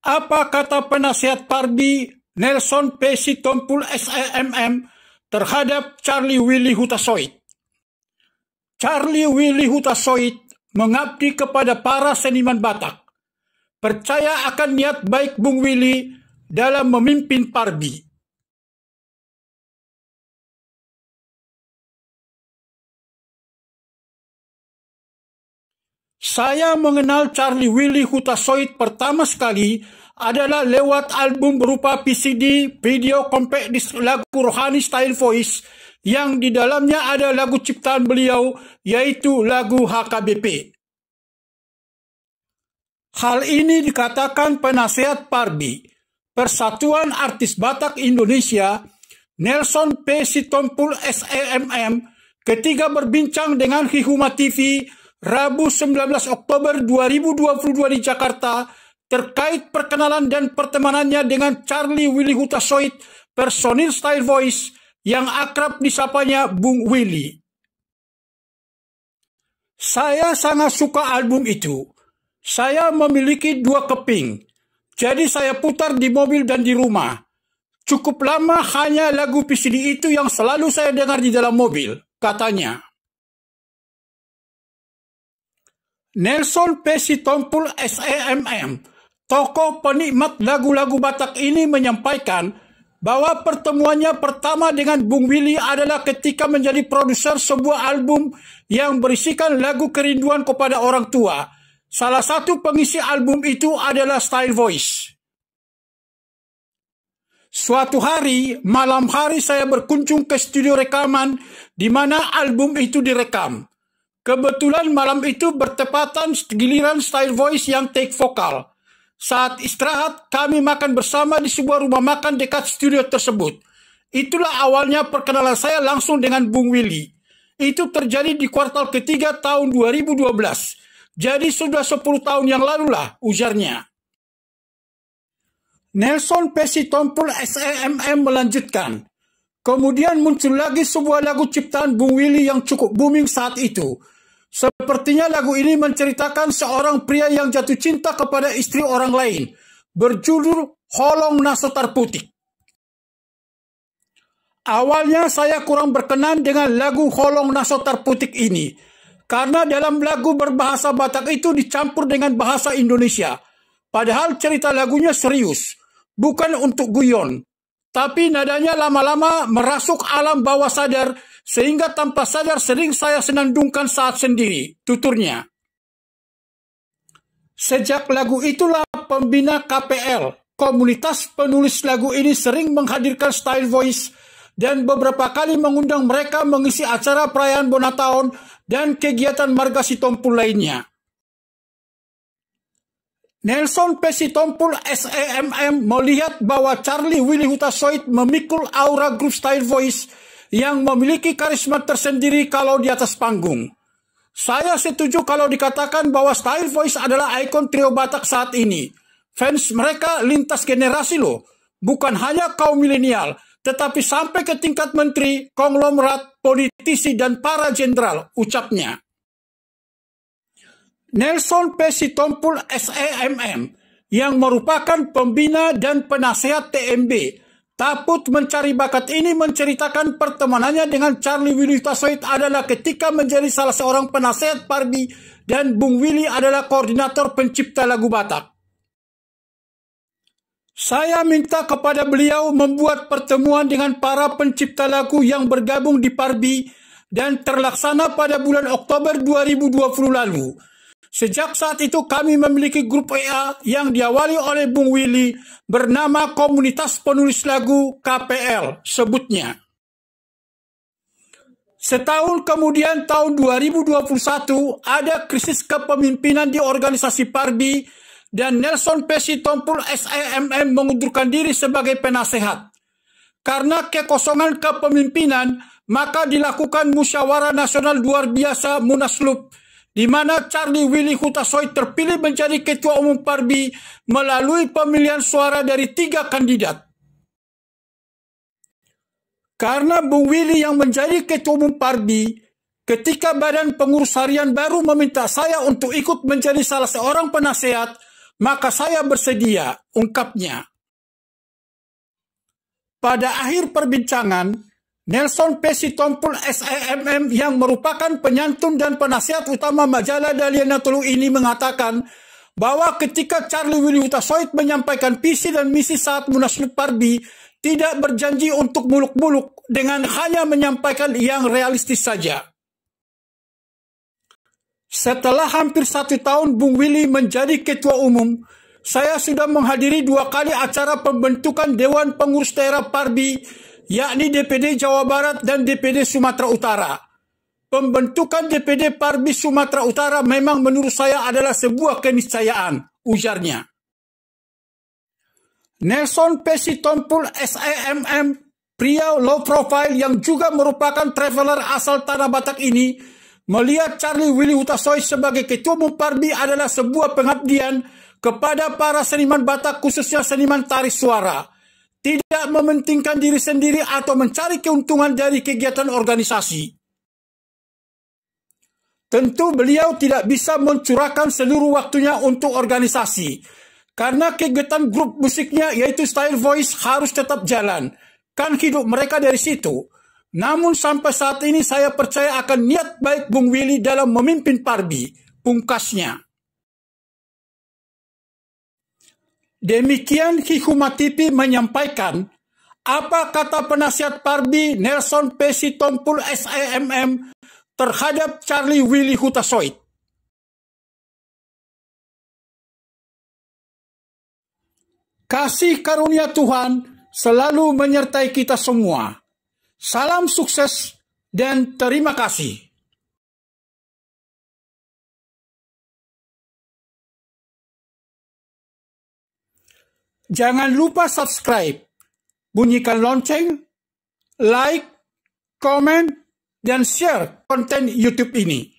Apa kata penasihat Parbi Nelson P. Sitompul SEMM terhadap Charlie Willy Hutasoit? Charlie Willy Hutasoit mengabdi kepada para seniman Batak, percaya akan niat baik Bung Willy dalam memimpin Parbi. Saya mengenal Charlie Willy Hutasoit pertama sekali adalah lewat album berupa PCD video compact disc lagu rohani Style Voice yang di dalamnya ada lagu ciptaan beliau, yaitu lagu HKBP. Hal ini dikatakan penasihat Parbi, Persatuan Artis Batak Indonesia, Nelson P. Sitompul SEMM, ketika berbincang dengan Hihuma TV Rabu 19 Oktober 2022 di Jakarta terkait perkenalan dan pertemanannya dengan Charlie Willy Hutasoit, personil Style Voice yang akrab disapanya Bung Willy. Saya sangat suka album itu. Saya memiliki 2 keping, jadi saya putar di mobil dan di rumah. Cukup lama hanya lagu PCD itu yang selalu saya dengar di dalam mobil, katanya. Nelson P. Sitompul SEMM, tokoh penikmat lagu-lagu Batak ini menyampaikan bahwa pertemuannya pertama dengan Bung Willy adalah ketika menjadi produser sebuah album yang berisikan lagu kerinduan kepada orang tua. Salah satu pengisi album itu adalah Style Voice. Suatu hari, malam hari saya berkunjung ke studio rekaman di mana album itu direkam. Kebetulan malam itu bertepatan giliran Style Voice yang take vokal. Saat istirahat, kami makan bersama di sebuah rumah makan dekat studio tersebut. Itulah awalnya perkenalan saya langsung dengan Bung Willy. Itu terjadi di kuartal ketiga tahun 2012. Jadi sudah 10 tahun yang lalu lah, ujarnya. Nelson P. Sitompul SEMM melanjutkan. Kemudian muncul lagi sebuah lagu ciptaan Bung Willy yang cukup booming saat itu. Sepertinya lagu ini menceritakan seorang pria yang jatuh cinta kepada istri orang lain, berjudul Holong Nasotar Putik. Awalnya saya kurang berkenan dengan lagu Holong Nasotar Putik ini, karena dalam lagu berbahasa Batak itu dicampur dengan bahasa Indonesia. Padahal cerita lagunya serius, bukan untuk guyon. Tapi nadanya lama-lama merasuk alam bawah sadar, sehingga tanpa sadar sering saya senandungkan saat sendiri, tuturnya. Sejak lagu itulah pembina KPL, komunitas penulis lagu ini sering menghadirkan Style Voice dan beberapa kali mengundang mereka mengisi acara perayaan Bonataon dan kegiatan marga Sitompul lainnya. Nelson P. Sitompul SEMM melihat bahwa Charlie Willy Hutasoit memikul aura grup Style Voice yang memiliki karisma tersendiri kalau di atas panggung. Saya setuju kalau dikatakan bahwa Style Voice adalah ikon trio Batak saat ini. Fans mereka lintas generasi loh, bukan hanya kaum milenial, tetapi sampai ke tingkat menteri, konglomerat, politisi, dan para jenderal, ucapnya. Nelson P. Sitompul SEMM yang merupakan pembina dan penasehat TMB Taput Mencari Bakat ini menceritakan pertemanannya dengan Charlie Willy Hutasoit adalah ketika menjadi salah seorang penasehat Parbi dan Bung Willy adalah koordinator pencipta lagu Batak. Saya minta kepada beliau membuat pertemuan dengan para pencipta lagu yang bergabung di Parbi dan terlaksana pada bulan Oktober 2020 lalu. Sejak saat itu kami memiliki grup WA yang diawali oleh Bung Willy bernama Komunitas Penulis Lagu KPL, sebutnya. Setahun kemudian tahun 2021 ada krisis kepemimpinan di organisasi Parbi dan Nelson P. Sitompul SEMM mengundurkan diri sebagai penasehat. Karena kekosongan kepemimpinan, maka dilakukan musyawarah nasional luar biasa Munaslup, di mana Charlie Willy Hutasoit terpilih menjadi ketua umum Parbi melalui pemilihan suara dari 3 kandidat. Karena Bung Willy yang menjadi ketua umum Parbi, ketika Badan Pengurus Harian baru meminta saya untuk ikut menjadi salah seorang penasehat, maka saya bersedia, ungkapnya. Pada akhir perbincangan, Nelson Pesitompul SAMM yang merupakan penyantun dan penasihat utama majalah Dahlia Natolu ini mengatakan bahwa ketika Charlie Willy Hutasoit menyampaikan visi dan misi saat Munaslup Parbi, tidak berjanji untuk muluk-muluk dengan hanya menyampaikan yang realistis saja. Setelah hampir 1 tahun Bung Willy menjadi ketua umum, saya sudah menghadiri 2 kali acara pembentukan Dewan Pengurus Daerah Parbi, yakni DPD Jawa Barat dan DPD Sumatera Utara. Pembentukan DPD Parbi Sumatera Utara memang menurut saya adalah sebuah keniscayaan, ujarnya. Nelson Pesitompul SAMM, pria low profile yang juga merupakan traveler asal Tanah Batak ini, melihat Charlie Willy Hutasoit sebagai ketua umum Parbi adalah sebuah pengabdian kepada para seniman Batak, khususnya seniman tarik suara. Tidak mementingkan diri sendiri atau mencari keuntungan dari kegiatan organisasi. Tentu beliau tidak bisa mencurahkan seluruh waktunya untuk organisasi, karena kegiatan grup musiknya yaitu Style Voice harus tetap jalan. Kan hidup mereka dari situ. Namun sampai saat ini saya percaya akan niat baik Bung Willy dalam memimpin Parbi, pungkasnya. Demikian Hikmat TV menyampaikan apa kata penasihat Parbi Nelson Pesitompul SAMM terhadap Charlie Willy Hutasoit. Kasih karunia Tuhan selalu menyertai kita semua. Salam sukses dan terima kasih. Jangan lupa subscribe, bunyikan lonceng, like, komen, dan share konten YouTube ini.